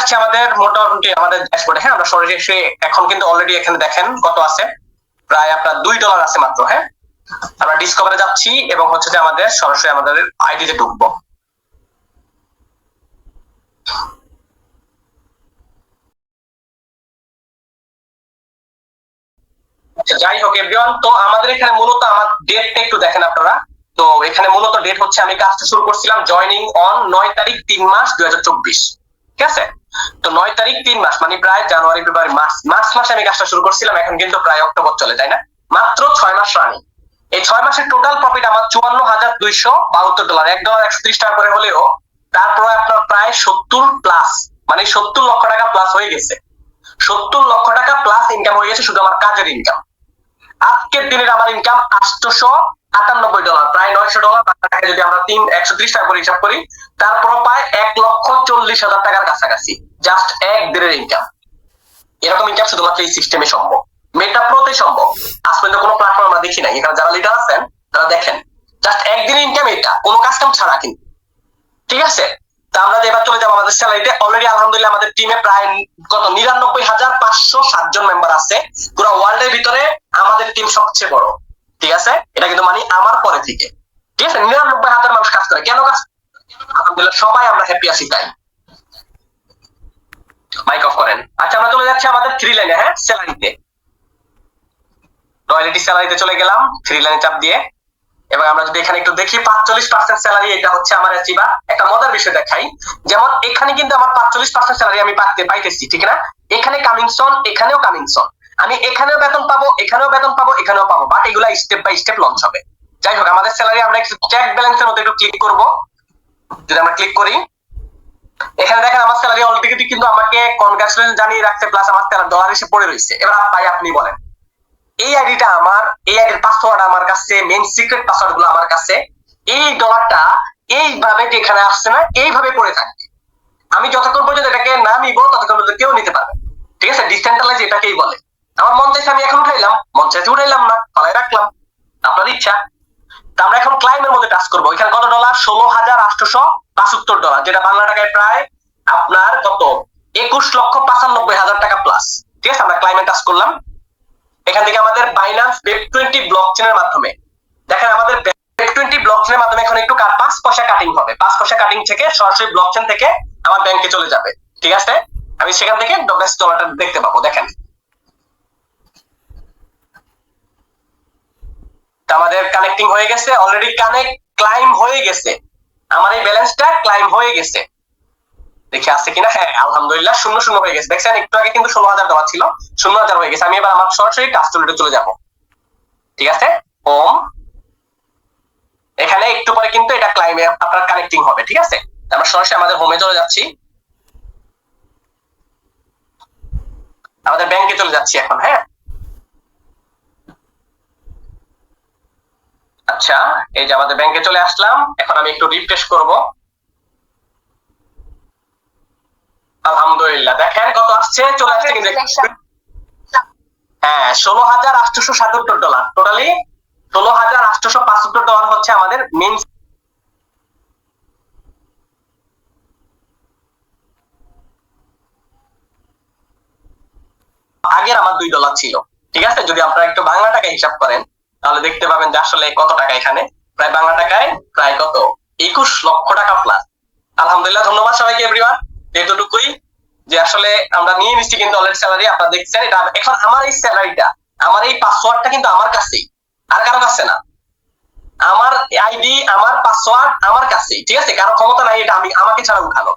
আসছে আমাদের মোটামুটি আমাদের ড্যাশবোর্ডে। হ্যাঁ, আমরা সরাসরি এখন কিন্তু অলরেডি এখানে দেখেন কত আছে, প্রায় আপনার $2 আছে মাত্র। হ্যাঁ, আমরা ডিসকভারে যাচ্ছি এবং হচ্ছে যে আমাদের সরাসরি আমাদের আইডিতে ঢুকবো। যাই হোক এভরিওয়ান, তো আমাদের এখানে মূলত আমার ডেটটা একটু দেখেন আপনারা। তো এখানে মূলত ডেট হচ্ছে আমি কাজটা শুরু করছিলাম জয়নিং অন 9 তারিখ 3 মাস 2024। ঠিক আছে, তো 9 তারিখ 3 মাস মানে প্রায় জানুয়ারি ফেব্রুয়ারি মার্চ মাসে আমি কাজটা শুরু করছিলাম। এখন কিন্তু প্রায় অক্টোবর চলে, তাই না? মাত্র 6 মাস রানিং। এই 6 মাসের টোটাল প্রফিট আমার $54,272, $1.130 করে হলেও তারপরে আপনার প্রায় 70 প্লাস, মানে 70 লক্ষ টাকা প্লাস হয়ে গেছে। 70 লক্ষ টাকা প্লাস ইনকাম হয়ে গেছে শুধু আমার কাজের ইনকাম। আজকের দিনের আমার ইনকাম $898, প্রায় $900 টাকা। যদি আমরা 130 টাকা করে হিসাব করি, তারপর পায় 1,40,000 টাকার কাছাকাছি জাস্ট একদিনের ইনকাম। এরকম ইনকাম শুধুমাত্র এই সিস্টেমে সম্ভব, মেটা প্রোতে সম্ভব। আজ পর্যন্ত কোনো প্ল্যাটফর্ম আমরা দেখি নাই। এখানে যারা লিডার আছেন তারা দেখেন জাস্ট একদিনের ইনকাম, এটা কোনো কাজ কাম ছাড়া কিন্তু। ঠিক আছে, তা আমরা এবার চলে যাবো আমাদের স্যালারিতে। অলরেডি আলহামদুলিল্লাহ আমাদের টিমে প্রায় কত 99,507 জন মেম্বার আছে। পুরো ওয়ার্ল্ডের ভিতরে আমাদের টিম সবচেয়ে বড়। ঠিক আছে, এটা কিন্তু মানে আমার পরে থেকে। ঠিক আছে, 99,000 মানুষ কাজ করে। কেন কাজ? আলহামদুলিল্লাহ সবাই আমরা হ্যাপি আছি তাই। মাইক অফ করেন। আচ্ছা, আমরা চলে যাচ্ছি আমাদের 3 লাইনে। হ্যাঁ, স্যালারিতে, রয়্যালিটি স্যালারিতে চলে গেলাম 3 লাইনে চাপ দিয়ে। এবং আমরা যদি এখানে একটু দেখি 45% স্যালারি, এটা হচ্ছে আমার অ্যাচিভার। একটা মজার বিষয় দেখাই, যেমন এখানে কিন্তু আমার 45% স্যালারি আমি পাইতেছি, ঠিক না? এখানে কামিংসন, এখানেও কামিংসন। আমি এখানেও বেতন পাবো, এখানেও বেতন পাবো, এখানেও পাবো, বাট এগুলা স্টেপ বাই স্টেপ লঞ্চ হবে। যাই হোক, আমাদের স্যালারি আমরা একটু চেক ব্যালেন্সের মধ্যে একটু ক্লিক করব। যদি আমরা ক্লিক করি, এখানে দেখেন আমার স্যালারি অলরেডি কিন্তু আমাকে কনগ্রাচুলেশন জানিয়ে রাখছে, প্লাস আমার $13 এসে পড়ে রয়েছে। এবার ভাই আপনি বলেন, এই আইডিটা আমার, এই আইডির পাসওয়ার্ড আমার কাছে, মেইন সিক্রেট পাসওয়ার্ড গুলো আমার কাছে, এই ডলারটা এইভাবে যেখানে আসছে না এইভাবে পড়ে থাকবে। আমি যতক্ষণ পর্যন্ত এটাকে না নিব ততক্ষণ পর্যন্ত কেউ নিতে পারবে। ঠিক আছে, ডিসেন্ট্রালাইজ এটাকেই বলে। আমার মন চাইছে আমি এখন উঠাইলাম, মন চাইছে উঠাইলাম না, ফলাই রাখলাম, আপনার ইচ্ছা। তা আমরা এখন ক্লাইমের মধ্যে টাচ করবো। এখানে কত ডলার? $16,872, যেটা বাংলা টাকায় প্রায় আপনার কত 21,95,000 টাকা প্লাস। ঠিক আছে, আমরা ক্লাইমে টাচ করলাম। এখান থেকে আমাদের বাইন্যান্স Web20 ব্লকচেনের মাধ্যমে দেখেন, আমাদের Web20 ব্লকচেনের মাধ্যমে এখন একটু 5 পয়সা কাটিং হবে। 5 পয়সা কাটিং থেকে সরাসরি ব্লকচেন থেকে আমার ব্যাংকে চলে যাবে। ঠিক আছে, আমি সেখান থেকে ডলারটা দেখতে পাবো। দেখেন, আমাদের কানেক্টিং হয়ে গেছে, অলরেডি ক্লাইম হয়ে গেছে। আমার এই ব্যালেন্সটা ক্লাইম হয়ে গেছে, দেখি আছে কিনা। হ্যাঁ, আলহামদুলিল্লাহ 0 হয়ে গেছে। দেখছেন, একটু আগে কিন্তু $16,000 ছিল, 0,000 হয়ে গেছে। আমি এবার আমার সরাসরি কাস্টমারে চলে যাব। ঠিক আছে, হোম, এখানে একটু পরে কিন্তু এটা ক্লাইমে আপনার কানেক্টিং হবে। ঠিক আছে, আমরা সরাসরি আমাদের হোমে চলে যাচ্ছি, আমাদের ব্যাংকে চলে যাচ্ছি এখন। হ্যাঁ, আচ্ছা, এই যে আমাদের ব্যাংকে চলে আসলাম। এখন আমি একটু রিফ্রেশ করব। আলহামদুলিল্লাহ দেখেন কত আসছে, চলে আসছে কিন্তু। হ্যাঁ, $16,877, টোটালি $16,875 হচ্ছে আমাদের মেইন। আগের আমার $2 ছিল। ঠিক আছে, যদি আপনারা একটু বাংলা টাকায় হিসাব করেন তাহলে দেখতে পাবেন যে আসলে কত টাকা এখানে, প্রায় বাংলা টাকায় প্রায় কত 21 লক্ষ টাকা প্লাস। আলহামদুলিল্লাহ, ধন্যবাদ সবাইকে এভরিওয়ান। এতটুকুই যে আসলে আমরা নিয়ে নিচ্ছি কিন্তু অলরেডি স্যালারি, আপনারা দেখছেন। এটা এখন আমার এই স্যালারিটা, আমার এই পাসওয়ার্ডটা কিন্তু আমার কাছেই, আর কারো কাছে না। আমার আইডি, আমার পাসওয়ার্ড আমার কাছেই। ঠিক আছে, কারো ক্ষমতা নাই এটা আমাকে ছাড়া উঠানো।